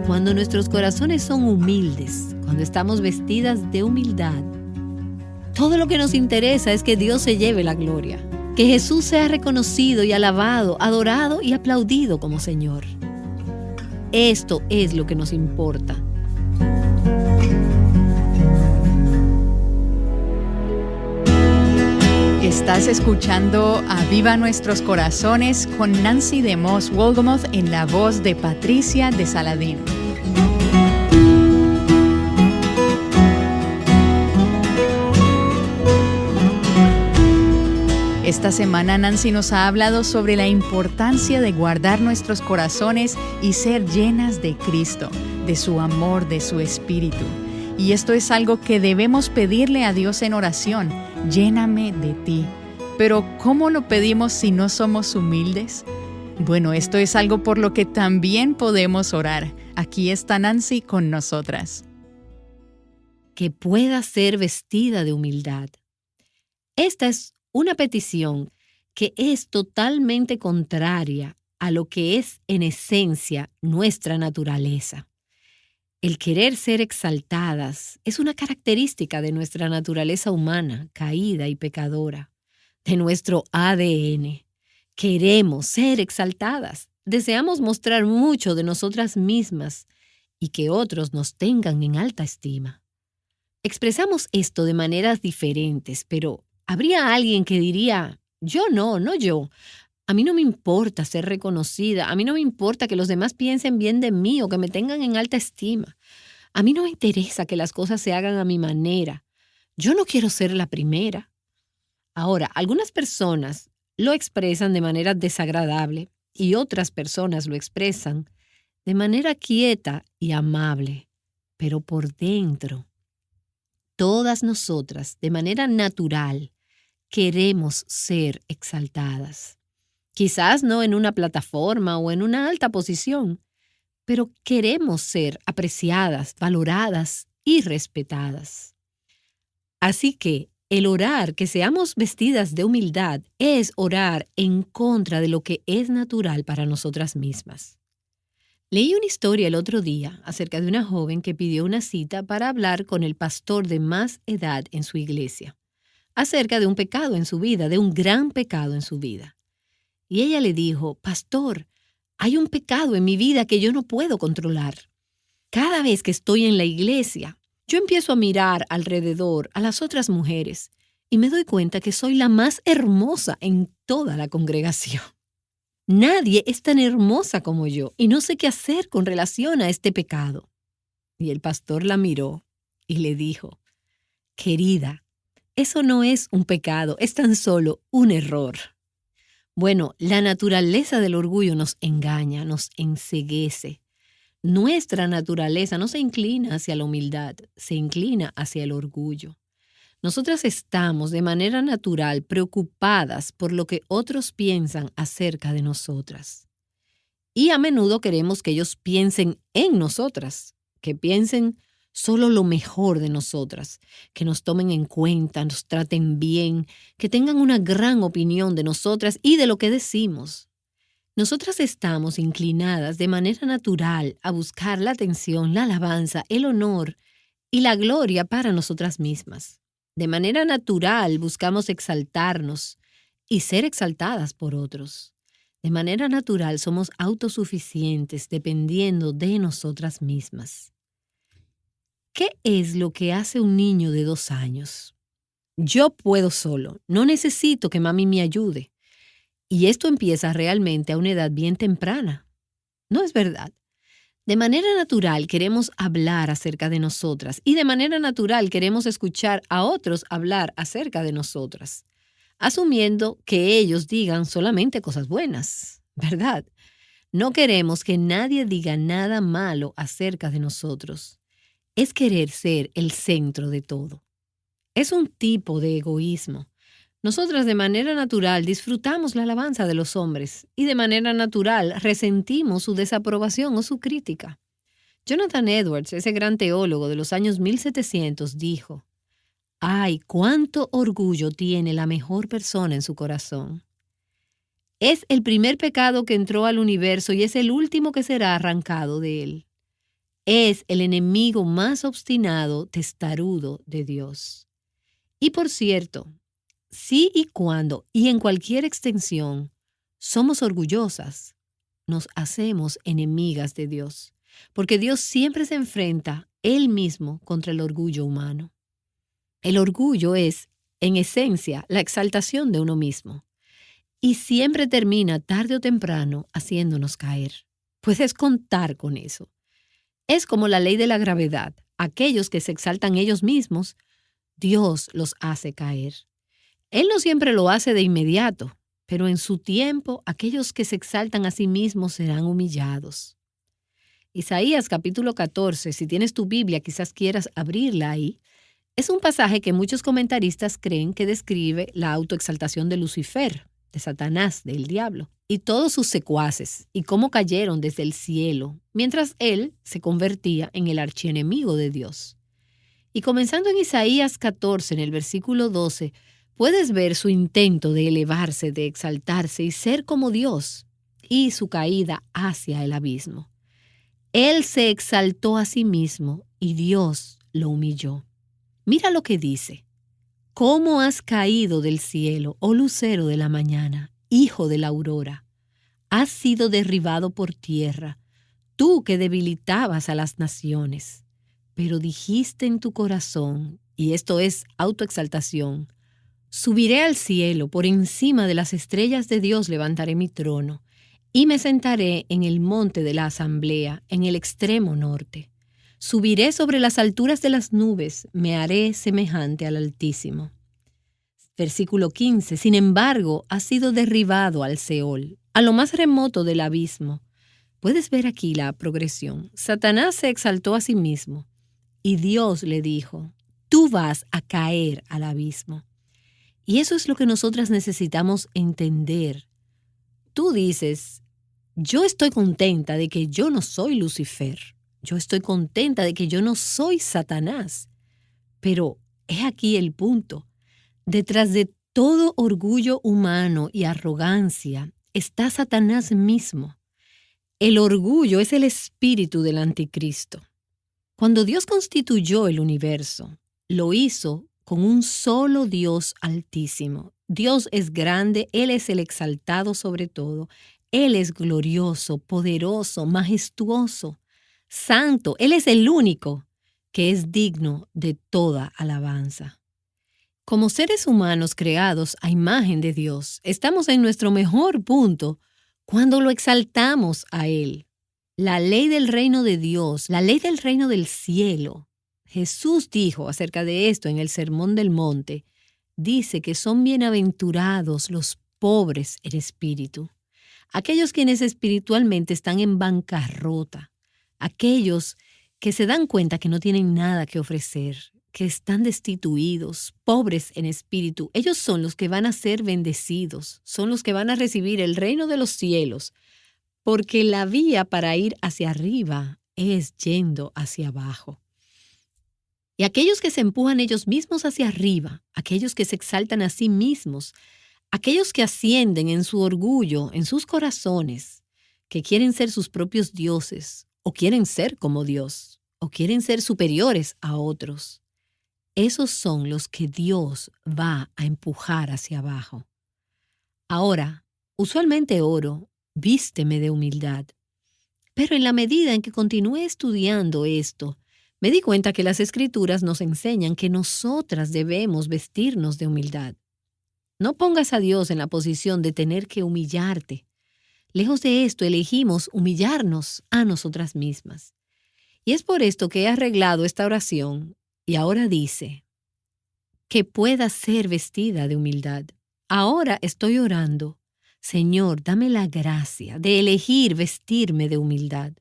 Cuando nuestros corazones son humildes, cuando estamos vestidas de humildad, todo lo que nos interesa es que Dios se lleve la gloria, que Jesús sea reconocido y alabado, adorado y aplaudido como Señor. Esto es lo que nos importa. Estás escuchando Aviva Nuestros Corazones con Nancy de Moss Wolgamoth en la voz de Patricia de Saladín. Esta semana Nancy nos ha hablado sobre la importancia de guardar nuestros corazones y ser llenas de Cristo, de su amor, de su espíritu. Y esto es algo que debemos pedirle a Dios en oración: lléname de ti. Pero ¿cómo lo pedimos si no somos humildes? Bueno, esto es algo por lo que también podemos orar. Aquí está Nancy con nosotras. Que pueda ser vestida de humildad. Esta es una petición que es totalmente contraria a lo que es en esencia nuestra naturaleza. El querer ser exaltadas es una característica de nuestra naturaleza humana, caída y pecadora, de nuestro ADN. Queremos ser exaltadas, deseamos mostrar mucho de nosotras mismas y que otros nos tengan en alta estima. Expresamos esto de maneras diferentes, pero habría alguien que diría: yo no yo. A mí no me importa ser reconocida, a mí no me importa que los demás piensen bien de mí o que me tengan en alta estima. A mí no me interesa que las cosas se hagan a mi manera. Yo no quiero ser la primera. Ahora, algunas personas lo expresan de manera desagradable y otras personas lo expresan de manera quieta y amable, pero por dentro, todas nosotras, de manera natural, queremos ser exaltadas. Quizás no en una plataforma o en una alta posición, pero queremos ser apreciadas, valoradas y respetadas. Así que el orar que seamos vestidas de humildad es orar en contra de lo que es natural para nosotras mismas. Leí una historia el otro día acerca de una joven que pidió una cita para hablar con el pastor de más edad en su iglesia, acerca de un pecado en su vida, de un gran pecado en su vida. Y ella le dijo: pastor, hay un pecado en mi vida que yo no puedo controlar. Cada vez que estoy en la iglesia, yo empiezo a mirar alrededor a las otras mujeres y me doy cuenta que soy la más hermosa en toda la congregación. Nadie es tan hermosa como yo y no sé qué hacer con relación a este pecado. Y el pastor la miró y le dijo: querida, eso no es un pecado, es tan solo un error. Bueno, la naturaleza del orgullo nos engaña, nos enceguece. Nuestra naturaleza no se inclina hacia la humildad, se inclina hacia el orgullo. Nosotras estamos de manera natural preocupadas por lo que otros piensan acerca de nosotras. Y a menudo queremos que ellos piensen en nosotras, que piensen solo lo mejor de nosotras, que nos tomen en cuenta, nos traten bien, que tengan una gran opinión de nosotras y de lo que decimos. Nosotras estamos inclinadas de manera natural a buscar la atención, la alabanza, el honor y la gloria para nosotras mismas. De manera natural buscamos exaltarnos y ser exaltadas por otros. De manera natural somos autosuficientes dependiendo de nosotras mismas. ¿Qué es lo que hace un niño de 2 años? Yo puedo solo, no necesito que mami me ayude. Y esto empieza realmente a una edad bien temprana. ¿No es verdad? De manera natural queremos hablar acerca de nosotras y de manera natural queremos escuchar a otros hablar acerca de nosotras, asumiendo que ellos digan solamente cosas buenas, ¿verdad? No queremos que nadie diga nada malo acerca de nosotros. Es querer ser el centro de todo. Es un tipo de egoísmo. Nosotras de manera natural disfrutamos la alabanza de los hombres y de manera natural resentimos su desaprobación o su crítica. Jonathan Edwards, ese gran teólogo de los años 1700, dijo: ¡ay, cuánto orgullo tiene la mejor persona en su corazón! Es el primer pecado que entró al universo y es el último que será arrancado de él. Es el enemigo más obstinado, testarudo de Dios. Y por cierto, si y cuando y en cualquier extensión somos orgullosas, nos hacemos enemigas de Dios, porque Dios siempre se enfrenta Él mismo contra el orgullo humano. El orgullo es, en esencia, la exaltación de uno mismo, y siempre termina tarde o temprano haciéndonos caer. Puedes contar con eso. Es como la ley de la gravedad. Aquellos que se exaltan ellos mismos, Dios los hace caer. Él no siempre lo hace de inmediato, pero en su tiempo aquellos que se exaltan a sí mismos serán humillados. Isaías capítulo 14, si tienes tu Biblia quizás quieras abrirla ahí, es un pasaje que muchos comentaristas creen que describe la autoexaltación de Lucifer, de Satanás, del diablo, y todos sus secuaces, y cómo cayeron desde el cielo, mientras él se convertía en el archienemigo de Dios. Y comenzando en Isaías 14, en el versículo 12, puedes ver su intento de elevarse, de exaltarse y ser como Dios, y su caída hacia el abismo. Él se exaltó a sí mismo y Dios lo humilló. Mira lo que dice. ¿Cómo has caído del cielo, oh lucero de la mañana, hijo de la aurora? Has sido derribado por tierra, tú que debilitabas a las naciones. Pero dijiste en tu corazón, y esto es autoexaltación, subiré al cielo, por encima de las estrellas de Dios levantaré mi trono, y me sentaré en el monte de la asamblea, en el extremo norte. Subiré sobre las alturas de las nubes, me haré semejante al Altísimo. Versículo 15. Sin embargo, has sido derribado al Seol, a lo más remoto del abismo. Puedes ver aquí la progresión. Satanás se exaltó a sí mismo, y Dios le dijo, tú vas a caer al abismo. Y eso es lo que nosotras necesitamos entender. Tú dices, yo estoy contenta de que yo no soy Lucifer. Yo estoy contenta de que yo no soy Satanás. Pero he aquí el punto. Detrás de todo orgullo humano y arrogancia está Satanás mismo. El orgullo es el espíritu del anticristo. Cuando Dios constituyó el universo, lo hizo con un solo Dios altísimo. Dios es grande, Él es el exaltado sobre todo. Él es glorioso, poderoso, majestuoso, santo. Él es el único que es digno de toda alabanza. Como seres humanos creados a imagen de Dios, estamos en nuestro mejor punto cuando lo exaltamos a Él. La ley del reino de Dios, la ley del reino del cielo. Jesús dijo acerca de esto en el Sermón del Monte, dice que son bienaventurados los pobres en espíritu, aquellos quienes espiritualmente están en bancarrota, aquellos que se dan cuenta que no tienen nada que ofrecer, que están destituidos, pobres en espíritu. Ellos son los que van a ser bendecidos, son los que van a recibir el reino de los cielos, porque la vía para ir hacia arriba es yendo hacia abajo. Y aquellos que se empujan ellos mismos hacia arriba, aquellos que se exaltan a sí mismos, aquellos que ascienden en su orgullo, en sus corazones, que quieren ser sus propios dioses, o quieren ser como Dios, o quieren ser superiores a otros, esos son los que Dios va a empujar hacia abajo. Ahora, usualmente oro, vísteme de humildad. Pero en la medida en que continué estudiando esto, me di cuenta que las Escrituras nos enseñan que nosotras debemos vestirnos de humildad. No pongas a Dios en la posición de tener que humillarte. Lejos de esto, elegimos humillarnos a nosotras mismas. Y es por esto que he arreglado esta oración y ahora dice, que pueda ser vestida de humildad. Ahora estoy orando, Señor, dame la gracia de elegir vestirme de humildad.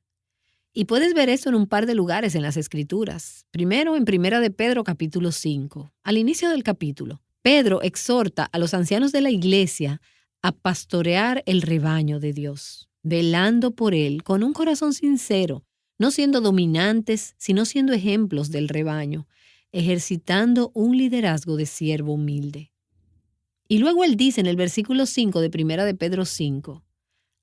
Y puedes ver esto en un par de lugares en las Escrituras. Primero en Primera de Pedro capítulo 5. Al inicio del capítulo, Pedro exhorta a los ancianos de la iglesia a pastorear el rebaño de Dios, velando por él con un corazón sincero, no siendo dominantes, sino siendo ejemplos del rebaño, ejercitando un liderazgo de siervo humilde. Y luego él dice en el versículo 5 de Primera de Pedro 5,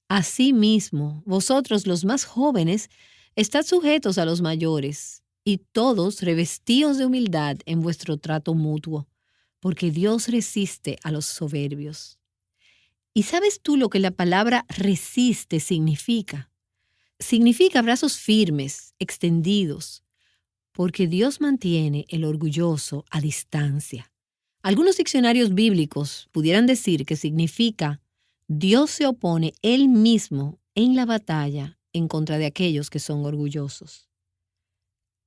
asimismo, vosotros los más jóvenes, estad sujetos a los mayores, y todos revestidos de humildad en vuestro trato mutuo, porque Dios resiste a los soberbios. ¿Y sabes tú lo que la palabra resiste significa? Significa brazos firmes, extendidos, porque Dios mantiene el orgulloso a distancia. Algunos diccionarios bíblicos pudieran decir que significa Dios se opone Él mismo en la batalla en contra de aquellos que son orgullosos.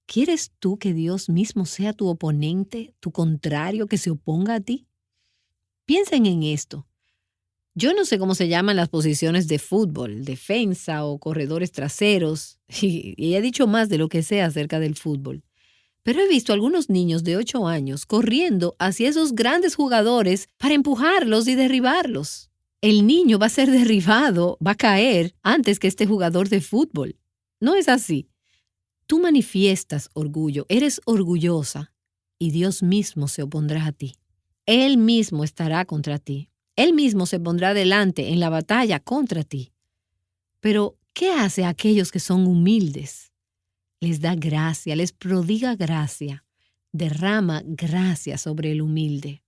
¿Quieres tú que Dios mismo sea tu oponente, tu contrario, que se oponga a ti? Piensen en esto. Yo no sé cómo se llaman las posiciones de fútbol, defensa o corredores traseros, y he dicho más de lo que sé acerca del fútbol. Pero he visto algunos niños de 8 años corriendo hacia esos grandes jugadores para empujarlos y derribarlos. El niño va a ser derribado, va a caer antes que este jugador de fútbol. No es así. Tú manifiestas orgullo, eres orgullosa y Dios mismo se opondrá a ti. Él mismo estará contra ti. Él mismo se pondrá delante en la batalla contra ti. Pero, ¿qué hace a aquellos que son humildes? Les da gracia, les prodiga gracia, derrama gracia sobre el humilde.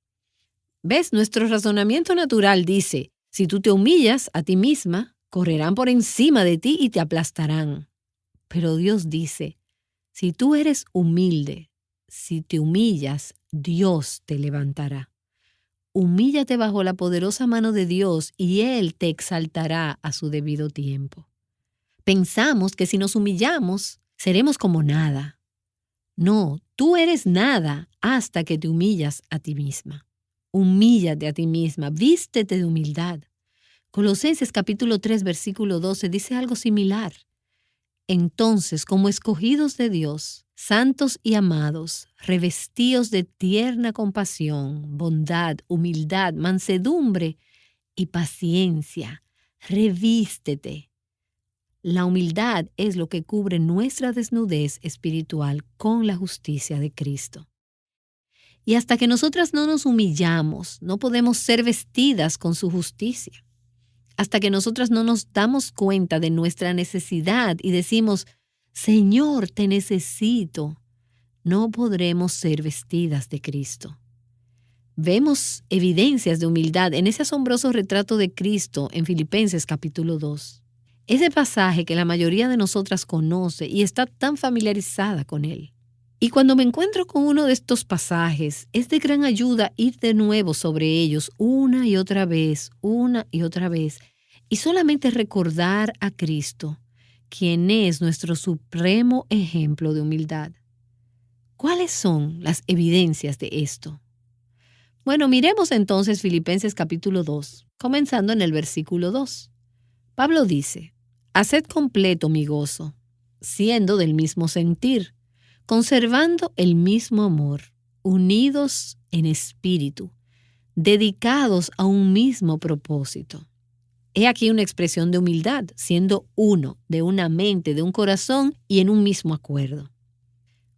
¿Ves? Nuestro razonamiento natural dice, si tú te humillas a ti misma, correrán por encima de ti y te aplastarán. Pero Dios dice, si tú eres humilde, si te humillas, Dios te levantará. Humíllate bajo la poderosa mano de Dios y Él te exaltará a su debido tiempo. Pensamos que si nos humillamos, seremos como nada. No, tú eres nada hasta que te humillas a ti misma. Humíllate a ti misma, vístete de humildad. Colosenses capítulo 3, versículo 12 dice algo similar. Entonces, como escogidos de Dios, santos y amados, revestidos de tierna compasión, bondad, humildad, mansedumbre y paciencia, revístete. La humildad es lo que cubre nuestra desnudez espiritual con la justicia de Cristo. Y hasta que nosotras no nos humillamos, no podemos ser vestidas con su justicia. Hasta que nosotras no nos damos cuenta de nuestra necesidad y decimos, Señor, te necesito, no podremos ser vestidas de Cristo. Vemos evidencias de humildad en ese asombroso retrato de Cristo en Filipenses capítulo 2. Ese pasaje que la mayoría de nosotras conoce y está tan familiarizada con él. Y cuando me encuentro con uno de estos pasajes, es de gran ayuda ir de nuevo sobre ellos una y otra vez, y solamente recordar a Cristo, quien es nuestro supremo ejemplo de humildad. ¿Cuáles son las evidencias de esto? Bueno, miremos entonces Filipenses capítulo 2, comenzando en el versículo 2. Pablo dice, haced completo mi gozo, siendo del mismo sentir, conservando el mismo amor, unidos en espíritu, dedicados a un mismo propósito. He aquí una expresión de humildad, siendo uno, de una mente, de un corazón y en un mismo acuerdo.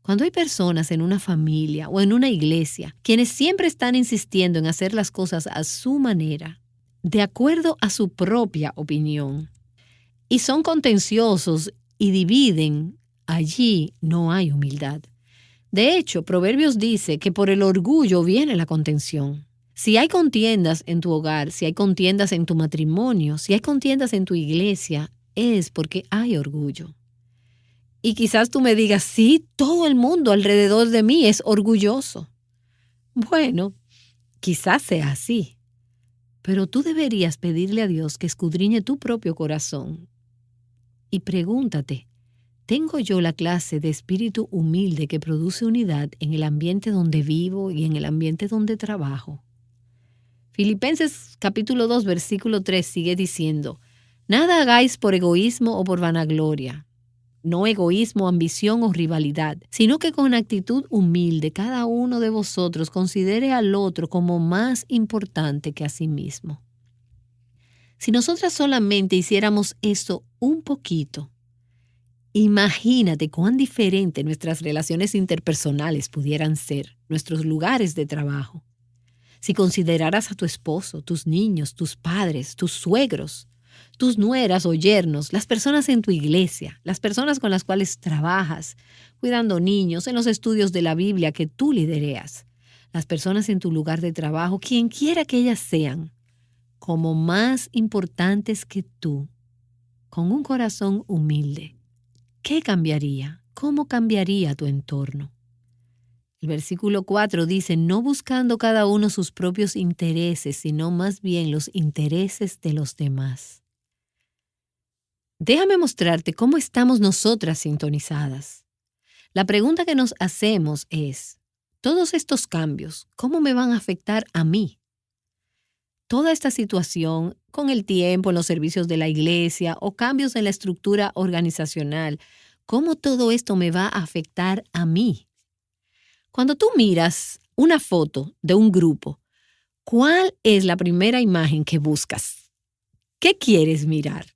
Cuando hay personas en una familia o en una iglesia quienes siempre están insistiendo en hacer las cosas a su manera, de acuerdo a su propia opinión, y son contenciosos y dividen, allí no hay humildad. De hecho, Proverbios dice que por el orgullo viene la contención. Si hay contiendas en tu hogar, si hay contiendas en tu matrimonio, si hay contiendas en tu iglesia, es porque hay orgullo. Y quizás tú me digas, sí, todo el mundo alrededor de mí es orgulloso. Bueno, quizás sea así, pero tú deberías pedirle a Dios que escudriñe tu propio corazón. Y pregúntate, ¿tengo yo la clase de espíritu humilde que produce unidad en el ambiente donde vivo y en el ambiente donde trabajo? Filipenses capítulo 2, versículo 3 sigue diciendo, nada hagáis por egoísmo o por vanagloria, no egoísmo, ambición o rivalidad, sino que con actitud humilde cada uno de vosotros considere al otro como más importante que a sí mismo. Si nosotras solamente hiciéramos esto un poquito, imagínate cuán diferente nuestras relaciones interpersonales pudieran ser, nuestros lugares de trabajo. Si consideraras a tu esposo, tus niños, tus padres, tus suegros, tus nueras o yernos, las personas en tu iglesia, las personas con las cuales trabajas, cuidando niños, en los estudios de la Biblia que tú lidereas, las personas en tu lugar de trabajo, quien quiera que ellas sean, como más importantes que tú, con un corazón humilde, ¿qué cambiaría? ¿Cómo cambiaría tu entorno? El versículo 4 dice, no buscando cada uno sus propios intereses, sino más bien los intereses de los demás. Déjame mostrarte cómo estamos nosotras sintonizadas. La pregunta que nos hacemos es, ¿todos estos cambios, cómo me van a afectar a mí? Toda esta situación, con el tiempo en los servicios de la iglesia o cambios en la estructura organizacional, ¿cómo todo esto me va a afectar a mí? Cuando tú miras una foto de un grupo, ¿cuál es la primera imagen que buscas? ¿Qué quieres mirar?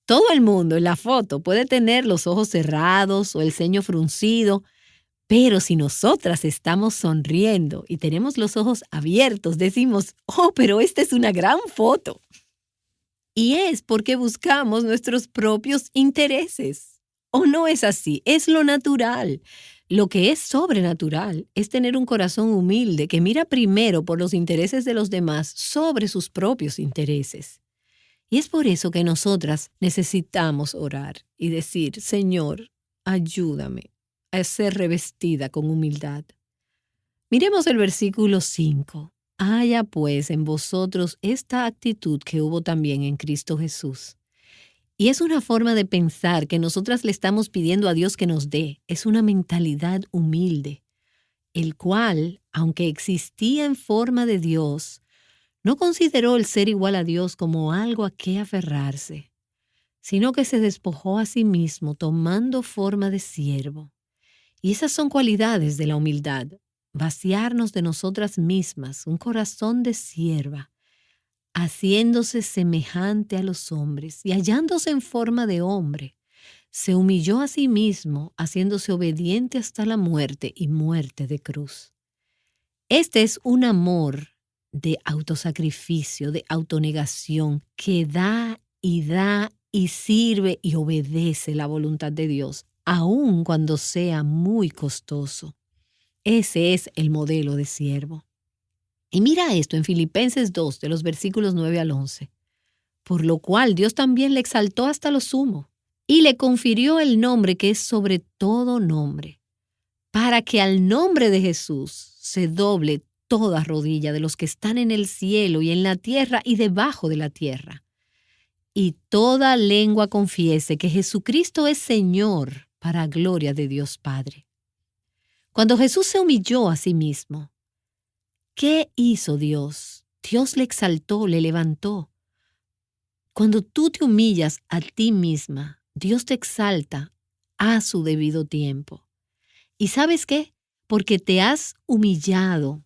Todo el mundo en la foto puede tener los ojos cerrados o el ceño fruncido, pero si nosotras estamos sonriendo y tenemos los ojos abiertos, decimos, oh, pero esta es una gran foto. Y es porque buscamos nuestros propios intereses. ¿O no es así? Es lo natural. Lo que es sobrenatural es tener un corazón humilde que mira primero por los intereses de los demás sobre sus propios intereses. Y es por eso que nosotras necesitamos orar y decir, Señor, ayúdame a ser revestida con humildad. Miremos el versículo 5. Haya pues en vosotros esta actitud que hubo también en Cristo Jesús. Y es una forma de pensar que nosotras le estamos pidiendo a Dios que nos dé. Es una mentalidad humilde, el cual, aunque existía en forma de Dios, no consideró el ser igual a Dios como algo a qué aferrarse, sino que se despojó a sí mismo tomando forma de siervo. Y esas son cualidades de la humildad, vaciarnos de nosotras mismas, un corazón de sierva, haciéndose semejante a los hombres y hallándose en forma de hombre, se humilló a sí mismo, haciéndose obediente hasta la muerte y muerte de cruz. Este es un amor de autosacrificio, de autonegación, que da y sirve y obedece la voluntad de Dios, aun cuando sea muy costoso. Ese es el modelo de siervo. Y mira esto en Filipenses 2, de los versículos 9 al 11. Por lo cual Dios también le exaltó hasta lo sumo y le confirió el nombre que es sobre todo nombre, para que al nombre de Jesús se doble toda rodilla de los que están en el cielo y en la tierra y debajo de la tierra, y toda lengua confiese que Jesucristo es Señor, para gloria de Dios Padre. Cuando Jesús se humilló a sí mismo, ¿qué hizo Dios? Dios le exaltó, le levantó. Cuando tú te humillas a ti misma, Dios te exalta a su debido tiempo. ¿Y sabes qué? Porque te has humillado.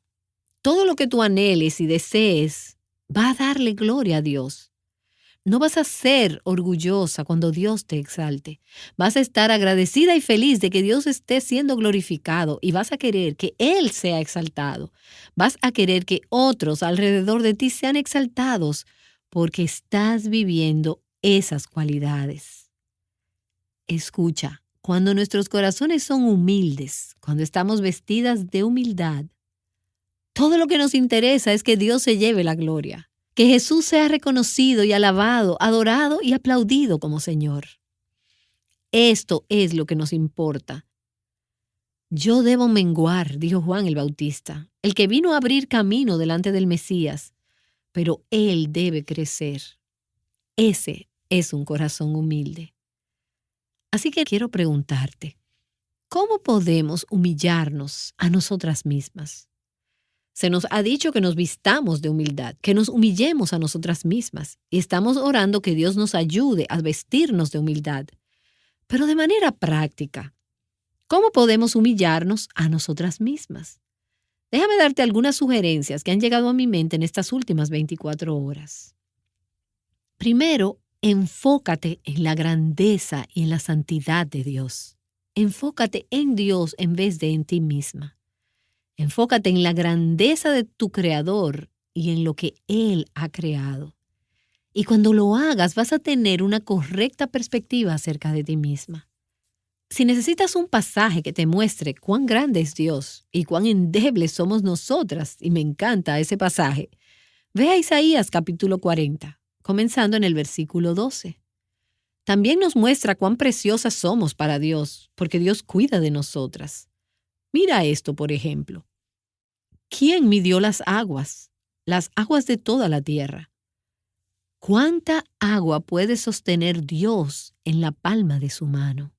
Todo lo que tú anheles y desees va a darle gloria a Dios. No vas a ser orgullosa cuando Dios te exalte. Vas a estar agradecida y feliz de que Dios esté siendo glorificado y vas a querer que Él sea exaltado. Vas a querer que otros alrededor de ti sean exaltados porque estás viviendo esas cualidades. Escucha, cuando nuestros corazones son humildes, cuando estamos vestidas de humildad, todo lo que nos interesa es que Dios se lleve la gloria. Que Jesús sea reconocido y alabado, adorado y aplaudido como Señor. Esto es lo que nos importa. Yo debo menguar, dijo Juan el Bautista, el que vino a abrir camino delante del Mesías, pero Él debe crecer. Ese es un corazón humilde. Así que quiero preguntarte, ¿cómo podemos humillarnos a nosotras mismas? Se nos ha dicho que nos vistamos de humildad, que nos humillemos a nosotras mismas. Y estamos orando que Dios nos ayude a vestirnos de humildad. Pero de manera práctica, ¿cómo podemos humillarnos a nosotras mismas? Déjame darte algunas sugerencias que han llegado a mi mente en estas últimas 24 horas. Primero, enfócate en la grandeza y en la santidad de Dios. Enfócate en Dios en vez de en ti misma. Enfócate en la grandeza de tu Creador y en lo que Él ha creado. Y cuando lo hagas, vas a tener una correcta perspectiva acerca de ti misma. Si necesitas un pasaje que te muestre cuán grande es Dios y cuán endebles somos nosotras, y me encanta ese pasaje, ve a Isaías capítulo 40, comenzando en el versículo 12. También nos muestra cuán preciosas somos para Dios, porque Dios cuida de nosotras. Mira esto, por ejemplo. ¿Quién midió las aguas de toda la tierra? ¿Cuánta agua puede sostener Dios en la palma de su mano?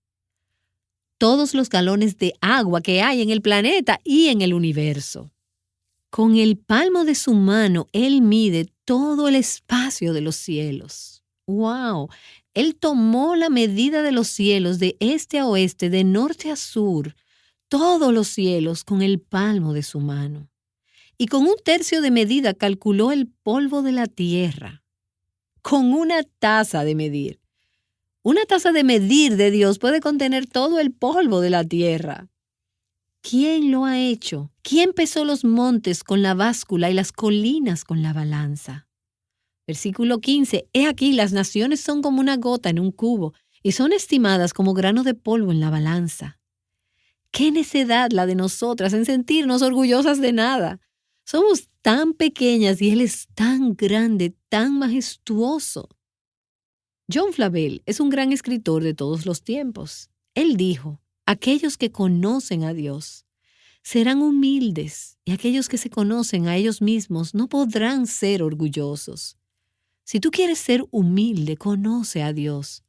Todos los galones de agua que hay en el planeta y en el universo. Con el palmo de su mano, Él mide todo el espacio de los cielos. ¡Wow! Él tomó la medida de los cielos de este a oeste, de norte a sur, todos los cielos con el palmo de su mano. Y con 1/3 de medida calculó el polvo de la tierra. Con una taza de medir. Una taza de medir de Dios puede contener todo el polvo de la tierra. ¿Quién lo ha hecho? ¿Quién pesó los montes con la báscula y las colinas con la balanza? Versículo 15. He aquí, las naciones son como una gota en un cubo y son estimadas como grano de polvo en la balanza. ¡Qué necedad la de nosotras en sentirnos orgullosas de nada! Somos tan pequeñas y Él es tan grande, tan majestuoso. John Flavel es un gran escritor de todos los tiempos. Él dijo, aquellos que conocen a Dios serán humildes y aquellos que se conocen a ellos mismos no podrán ser orgullosos. Si tú quieres ser humilde, conoce a Dios.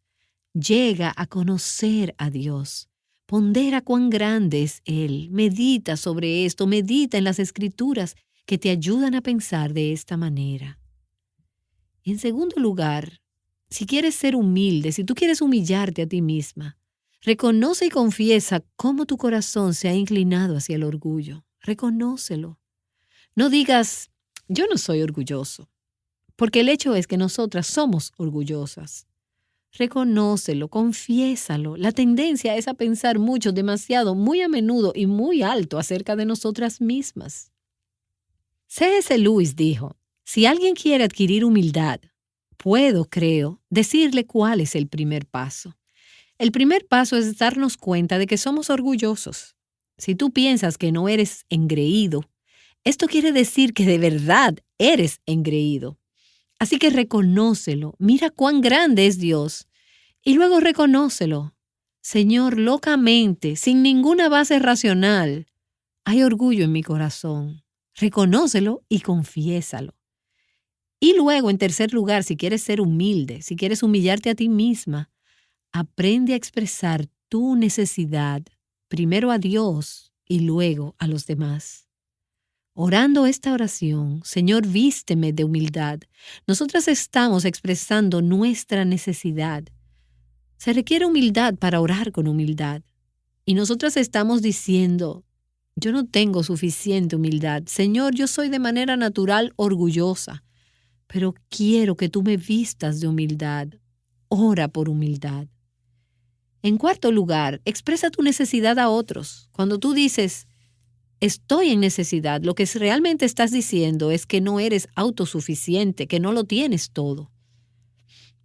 Llega a conocer a Dios. Pondera cuán grande es Él. Medita sobre esto, medita en las Escrituras que te ayudan a pensar de esta manera. En segundo lugar, si quieres ser humilde, si tú quieres humillarte a ti misma, reconoce y confiesa cómo tu corazón se ha inclinado hacia el orgullo. Reconócelo. No digas, yo no soy orgulloso, porque el hecho es que nosotras somos orgullosas. Reconócelo, confiésalo. La tendencia es a pensar mucho, demasiado, muy a menudo y muy alto acerca de nosotras mismas. C.S. Lewis dijo, si alguien quiere adquirir humildad, creo, decirle cuál es el primer paso. El primer paso es darnos cuenta de que somos orgullosos. Si tú piensas que no eres engreído, esto quiere decir que de verdad eres engreído. Así que reconócelo, mira cuán grande es Dios y luego reconócelo. Señor, locamente, sin ninguna base racional, hay orgullo en mi corazón. Reconócelo y confiésalo. Y luego, en tercer lugar, si quieres ser humilde, si quieres humillarte a ti misma, aprende a expresar tu necesidad, primero a Dios y luego a los demás. Orando esta oración, Señor, vísteme de humildad. Nosotras estamos expresando nuestra necesidad. Se requiere humildad para orar con humildad. Y nosotras estamos diciendo, yo no tengo suficiente humildad. Señor, yo soy de manera natural orgullosa, pero quiero que tú me vistas de humildad. Ora por humildad. En cuarto lugar, expresa tu necesidad a otros. Cuando tú dices, estoy en necesidad, lo que realmente estás diciendo es que no eres autosuficiente, que no lo tienes todo.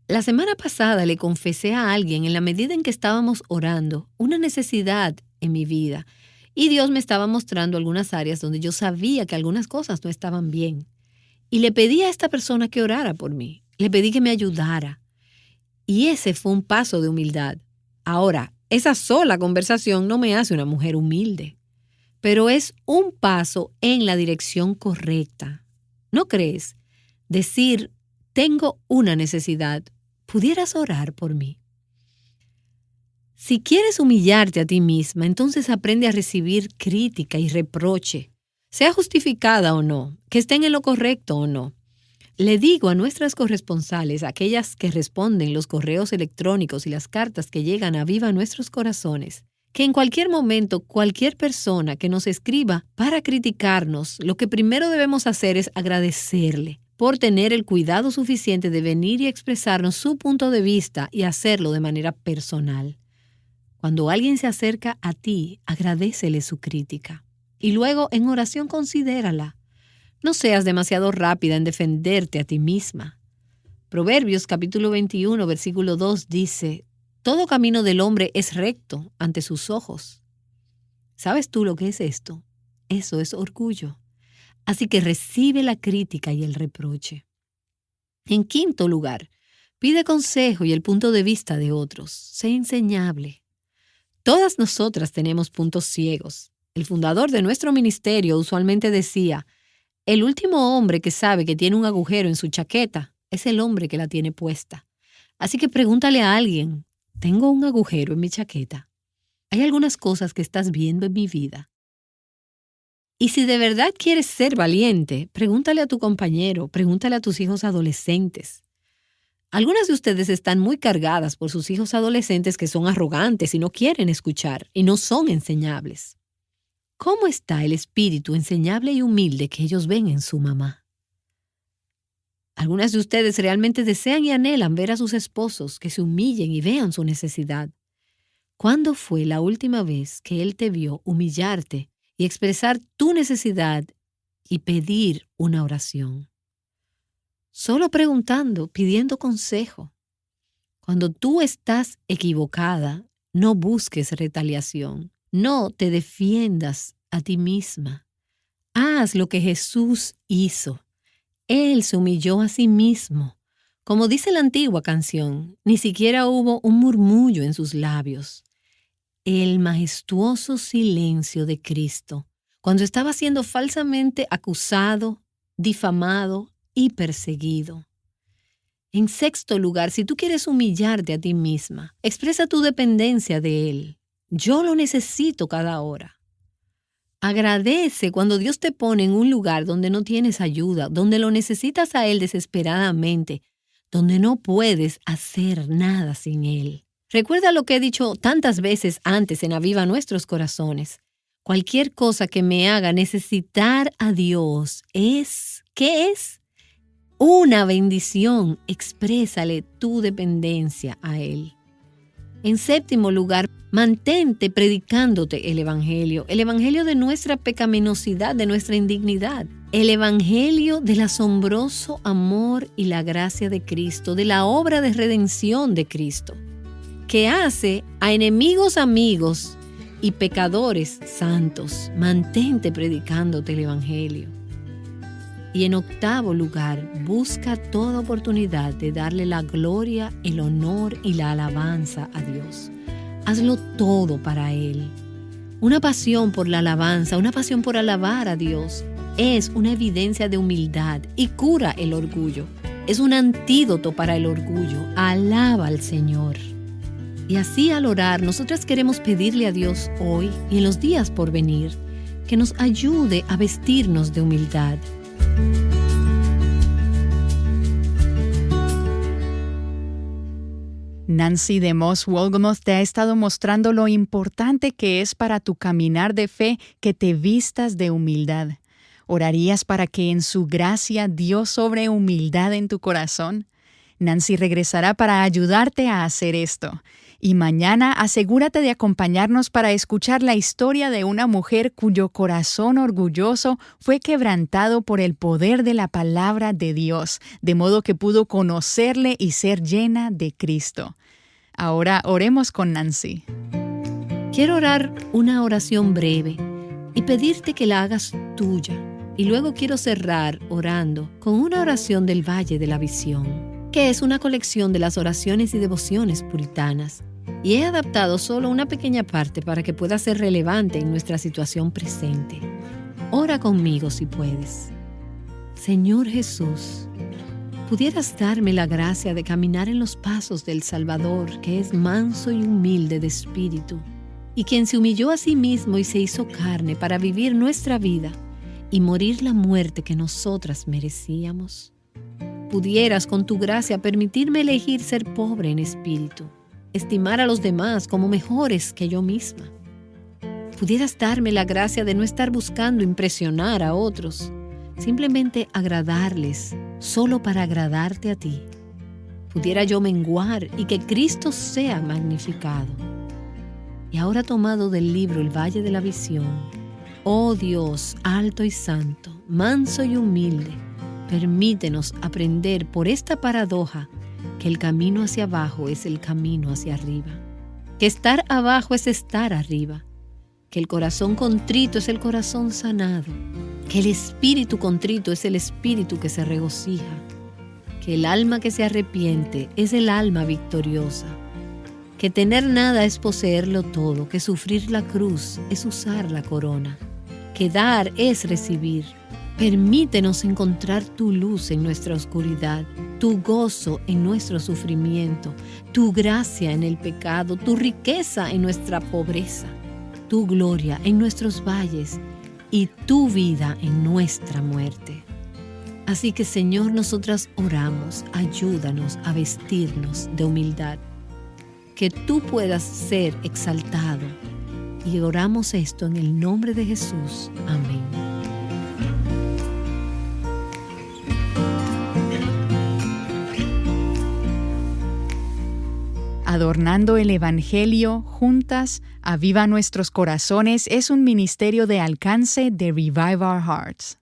La semana pasada le confesé a alguien, en la medida en que estábamos orando, una necesidad en mi vida. Y Dios me estaba mostrando algunas áreas donde yo sabía que algunas cosas no estaban bien. Y le pedí a esta persona que orara por mí. Le pedí que me ayudara. Y ese fue un paso de humildad. Ahora, esa sola conversación no me hace una mujer humilde, pero es un paso en la dirección correcta. ¿No crees? Decir, tengo una necesidad, ¿pudieras orar por mí? Si quieres humillarte a ti misma, entonces aprende a recibir crítica y reproche, sea justificada o no, que estén en lo correcto o no. Le digo a nuestras corresponsales, aquellas que responden los correos electrónicos y las cartas que llegan a Viva Nuestros Corazones, que en cualquier momento, cualquier persona que nos escriba para criticarnos, lo que primero debemos hacer es agradecerle por tener el cuidado suficiente de venir y expresarnos su punto de vista y hacerlo de manera personal. Cuando alguien se acerca a ti, agradécele su crítica. y luego en oración considérala. No seas demasiado rápida en defenderte a ti misma. Proverbios capítulo 21, versículo 2 dice: todo camino del hombre es recto ante sus ojos. ¿Sabes tú lo que es esto? Eso es orgullo. Así que recibe la crítica y el reproche. En quinto lugar, pide consejo y el punto de vista de otros. Sé enseñable. Todas nosotras tenemos puntos ciegos. El fundador de nuestro ministerio usualmente decía: el último hombre que sabe que tiene un agujero en su chaqueta es el hombre que la tiene puesta. Así que pregúntale a alguien: ¿tengo un agujero en mi chaqueta? ¿Hay algunas cosas que estás viendo en mi vida? Y si de verdad quieres ser valiente, pregúntale a tu compañero, pregúntale a tus hijos adolescentes. Algunas de ustedes están muy cargadas por sus hijos adolescentes que son arrogantes y no quieren escuchar y no son enseñables. ¿Cómo está el espíritu enseñable y humilde que ellos ven en su mamá? Algunas de ustedes realmente desean y anhelan ver a sus esposos que se humillen y vean su necesidad. ¿Cuándo fue la última vez que él te vio humillarte y expresar tu necesidad y pedir una oración? Solo preguntando, pidiendo consejo. Cuando tú estás equivocada, no busques retaliación. No te defiendas a ti misma. Haz lo que Jesús hizo. Él se humilló a sí mismo. Como dice la antigua canción, ni siquiera hubo un murmullo en sus labios. El majestuoso silencio de Cristo, cuando estaba siendo falsamente acusado, difamado y perseguido. En sexto lugar, si tú quieres humillarte a ti misma, expresa tu dependencia de Él. Yo lo necesito cada hora. Agradece cuando Dios te pone en un lugar donde no tienes ayuda, donde lo necesitas a Él desesperadamente, donde no puedes hacer nada sin Él. Recuerda lo que he dicho tantas veces antes en Aviva Nuestros Corazones. Cualquier cosa que me haga necesitar a Dios ¿qué es? Una bendición. Exprésale tu dependencia a Él. En séptimo lugar, mantente predicándote el Evangelio de nuestra pecaminosidad, de nuestra indignidad, el Evangelio del asombroso amor y la gracia de Cristo, de la obra de redención de Cristo, que hace a enemigos amigos y pecadores santos. Mantente predicándote el Evangelio. Y en octavo lugar, busca toda oportunidad de darle la gloria, el honor y la alabanza a Dios. Hazlo todo para Él. Una pasión por la alabanza, una pasión por alabar a Dios, es una evidencia de humildad y cura el orgullo. Es un antídoto para el orgullo. Alaba al Señor. Y así al orar, nosotras queremos pedirle a Dios hoy y en los días por venir que nos ayude a vestirnos de humildad. Nancy DeMoss Wolgemuth te ha estado mostrando lo importante que es para tu caminar de fe que te vistas de humildad. ¿Orarías para que en su gracia Dios sobre humildad en tu corazón? Nancy regresará para ayudarte a hacer esto. Y mañana asegúrate de acompañarnos para escuchar la historia de una mujer cuyo corazón orgulloso fue quebrantado por el poder de la palabra de Dios, de modo que pudo conocerle y ser llena de Cristo. Ahora oremos con Nancy. Quiero orar una oración breve y pedirte que la hagas tuya. Y luego quiero cerrar orando con una oración del Valle de la Visión, que es una colección de las oraciones y devociones puritanas. Y he adaptado solo una pequeña parte para que pueda ser relevante en nuestra situación presente. Ora conmigo si puedes. Señor Jesús, ¿pudieras darme la gracia de caminar en los pasos del Salvador, que es manso y humilde de espíritu, y quien se humilló a sí mismo y se hizo carne para vivir nuestra vida y morir la muerte que nosotras merecíamos? ¿Pudieras con tu gracia permitirme elegir ser pobre en espíritu, estimar a los demás como mejores que yo misma? ¿Pudieras darme la gracia de no estar buscando impresionar a otros, simplemente agradarles solo para agradarte a ti? ¿Pudiera yo menguar y que Cristo sea magnificado? Y ahora, tomado del libro El Valle de la Visión, Oh Dios, alto y santo, manso y humilde, permítenos aprender por esta paradoja que el camino hacia abajo es el camino hacia arriba, que estar abajo es estar arriba, que el corazón contrito es el corazón sanado, que el espíritu contrito es el espíritu que se regocija, que el alma que se arrepiente es el alma victoriosa, que tener nada es poseerlo todo, que sufrir la cruz es usar la corona, que dar es recibir. Permítenos encontrar tu luz en nuestra oscuridad, tu gozo en nuestro sufrimiento, tu gracia en el pecado, tu riqueza en nuestra pobreza, tu gloria en nuestros valles y tu vida en nuestra muerte. Así que, Señor, nosotras oramos, ayúdanos a vestirnos de humildad, que tú puedas ser exaltado. Y oramos esto en el nombre de Jesús. Amén. Adornando el Evangelio, juntas, Aviva Nuestros Corazones es un ministerio de alcance de Revive Our Hearts.